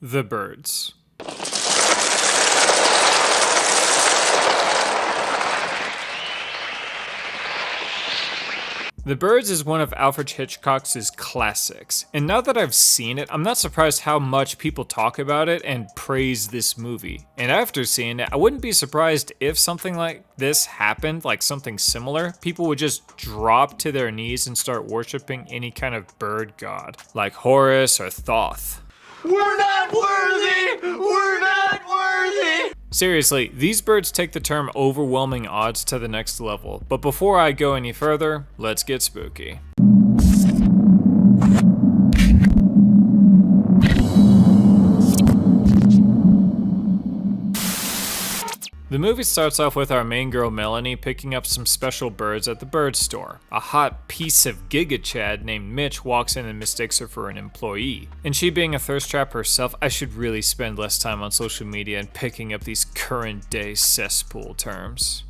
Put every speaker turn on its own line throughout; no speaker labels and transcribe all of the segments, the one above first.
The Birds. The Birds is one of Alfred Hitchcock's classics, and now that I've seen it, I'm not surprised how much people talk about it and praise this movie. And after seeing it, I wouldn't be surprised if something like this happened, like something similar. People would just drop to their knees and start worshiping any kind of bird god, like Horus or Thoth.
We're not worthy! We're not worthy!
Seriously, these birds take the term overwhelming odds to the next level, but before I go any further, let's get spooky. The movie starts off with our main girl Melanie picking up some special birds at the bird store. A hot piece of Giga Chad named Mitch walks in and mistakes her for an employee. And she being a thirst trap herself, I should really spend less time on social media and picking up these current day cesspool terms.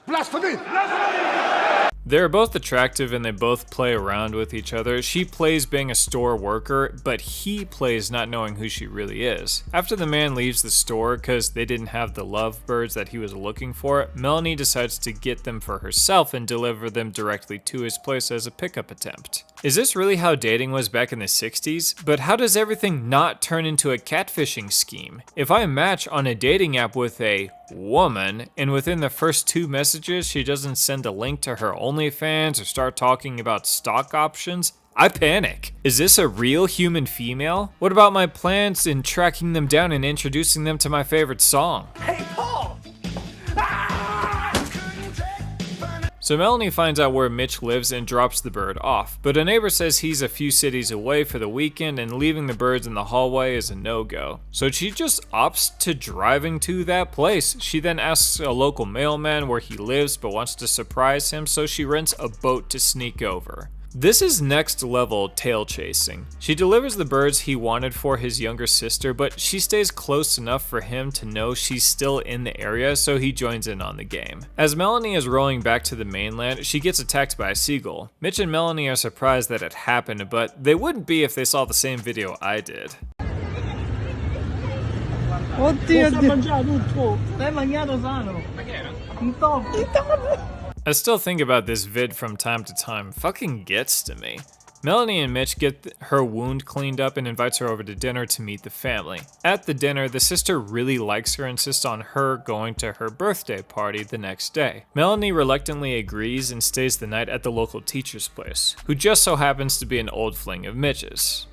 Blasphemy! Blasphemy!
They're both attractive and they both play around with each other. She plays being a store worker, but he plays not knowing who she really is. After the man leaves the store because they didn't have the lovebirds that he was looking for, Melanie decides to get them for herself and deliver them directly to his place as a pickup attempt. Is this really how dating was back in the 60s? But how does everything not turn into a catfishing scheme? If I match on a dating app with a woman, and within the first 2 messages she doesn't send a link to her OnlyFans or start talking about stock options, I panic. Is this a real human female? What about my plans in tracking them down and introducing them to my favorite song?
Hey, Paul!
So Melanie finds out where Mitch lives and drops the bird off, but a neighbor says he's a few cities away for the weekend and leaving the birds in the hallway is a no-go. So she just opts to driving to that place. She then asks a local mailman where he lives but wants to surprise him, so she rents a boat to sneak over. This is next level tail chasing. She delivers the birds he wanted for his younger sister, but she stays close enough for him to know she's still in the area, so he joins in on the game. As Melanie is rolling back to the mainland, she gets attacked by a seagull. Mitch and Melanie are surprised that it happened, but they wouldn't be if they saw the same video I did. I still think about this vid from time to time. Fucking gets to me. Melanie and Mitch get her wound cleaned up and invites her over to dinner to meet the family. At the dinner, the sister really likes her and insists on her going to her birthday party the next day. Melanie reluctantly agrees and stays the night at the local teacher's place, who just so happens to be an old fling of Mitch's.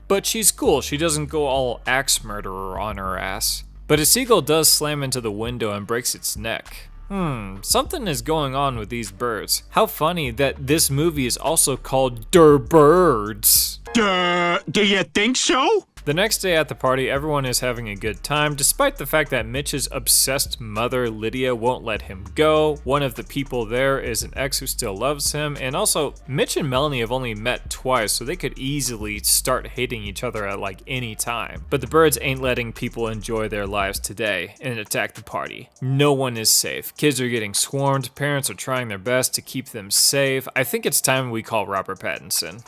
But she's cool, she doesn't go all axe murderer on her ass. But a seagull does slam into the window and breaks its neck. Something is going on with these birds. How funny that this movie is also called Der Birds.
Do you think so?
The next day at the party, everyone is having a good time, despite the fact that Mitch's obsessed mother, Lydia, won't let him go. One of the people there is an ex who still loves him, and also, Mitch and Melanie have only met twice, so they could easily start hating each other at like any time. But the birds ain't letting people enjoy their lives today and attack the party. No one is safe. Kids are getting swarmed, parents are trying their best to keep them safe. I think it's time we call Robert Pattinson.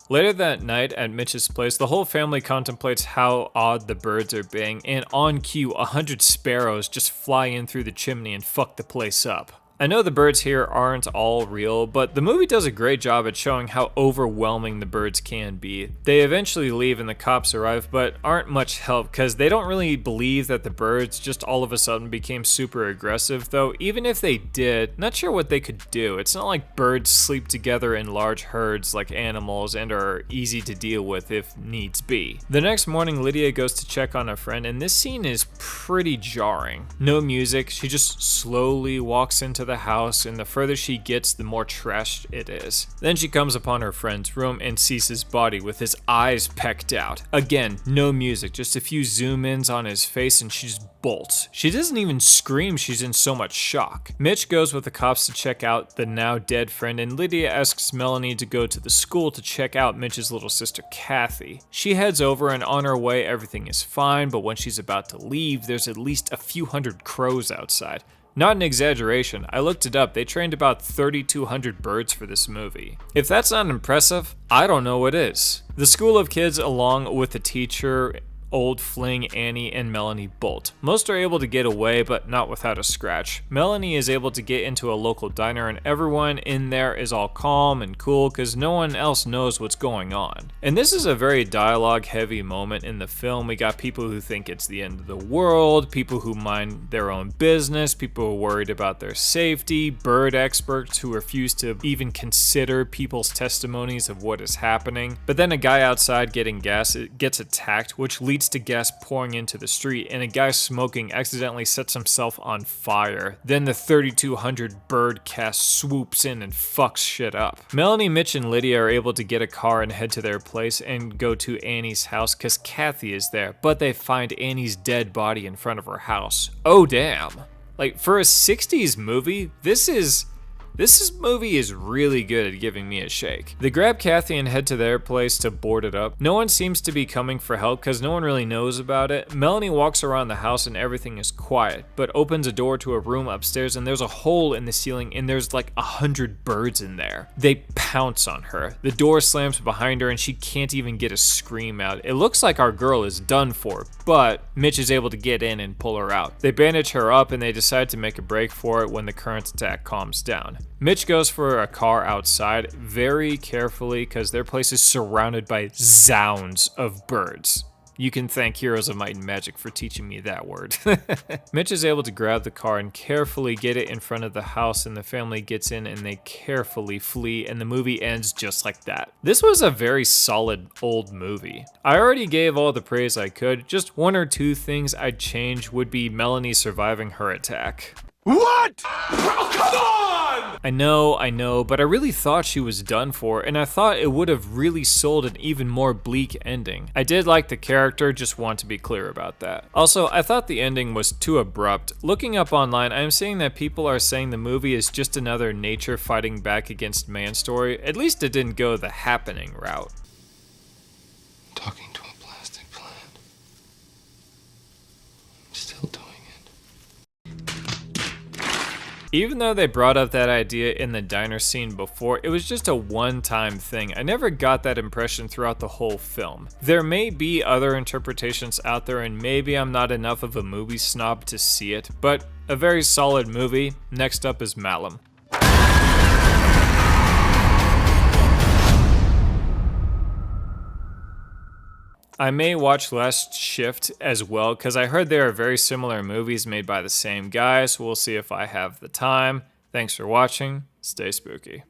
Later that night at Mitch's place, the whole family contemplates how odd the birds are being, and on cue, 100 sparrows just fly in through the chimney and fuck the place up. I know the birds here aren't all real, but the movie does a great job at showing how overwhelming the birds can be. They eventually leave and the cops arrive, but aren't much help because they don't really believe that the birds just all of a sudden became super aggressive, though even if they did, not sure what they could do. It's not like birds sleep together in large herds like animals and are easy to deal with if needs be. The next morning, Lydia goes to check on a friend, and this scene is pretty jarring. No music, she just slowly walks into the house, and the further she gets, the more trashed it is. Then she comes upon her friend's room and sees his body with his eyes pecked out. Again, no music, just a few zoom-ins on his face, and she just bolts. She doesn't even scream, she's in so much shock. Mitch goes with the cops to check out the now dead friend, and Lydia asks Melanie to go to the school to check out Mitch's little sister Kathy. She heads over, and on her way everything is fine, but when she's about to leave, there's at least a few hundred crows outside. Not an exaggeration, I looked it up, they trained about 3,200 birds for this movie. If that's not impressive, I don't know what is. The school of kids, along with the teacher, Old Fling, Annie, and Melanie bolt. Most are able to get away, but not without a scratch. Melanie is able to get into a local diner, and everyone in there is all calm and cool because no one else knows what's going on. And this is a very dialogue-heavy moment in the film. We got people who think it's the end of the world, people who mind their own business, people who are worried about their safety, bird experts who refuse to even consider people's testimonies of what is happening. But then a guy outside getting gas gets attacked, which leads to gas pouring into the street, and a guy smoking accidentally sets himself on fire. Then the 3,200 bird cast swoops in and fucks shit up. Melanie, Mitch, and Lydia are able to get a car and head to their place and go to Annie's house because Kathy is there, but they find Annie's dead body in front of her house. Oh damn. Like, for a 60s movie, this movie is really good at giving me a shake. They grab Kathy and head to their place to board it up. No one seems to be coming for help because no one really knows about it. Melanie walks around the house and everything is quiet, but opens a door to a room upstairs and there's a hole in the ceiling and there's like 100 birds in there. They pounce on her. The door slams behind her and she can't even get a scream out. It looks like our girl is done for, but Mitch is able to get in and pull her out. They bandage her up and they decide to make a break for it when the current attack calms down. Mitch goes for a car outside very carefully because their place is surrounded by zounds of birds. You can thank Heroes of Might and Magic for teaching me that word. Mitch is able to grab the car and carefully get it in front of the house, and the family gets in and they carefully flee, and the movie ends just like that. This was a very solid old movie. I already gave all the praise I could. Just one or two things I'd change would be Melanie surviving her attack.
What? Oh, come on!
I know, but I really thought she was done for, and I thought it would have really sold an even more bleak ending. I did like the character, just want to be clear about that. Also, I thought the ending was too abrupt. Looking up online, I am seeing that people are saying the movie is just another nature fighting back against man story. At least it didn't go the happening route.
Talking to a plastic plant. I'm still doing it.
Even though they brought up that idea in the diner scene before, it was just a one-time thing. I never got that impression throughout the whole film. There may be other interpretations out there, and maybe I'm not enough of a movie snob to see it, but a very solid movie. Next up is Malum. I may watch Last Shift as well because I heard there are very similar movies made by the same guy, so we'll see if I have the time. Thanks for watching. Stay spooky.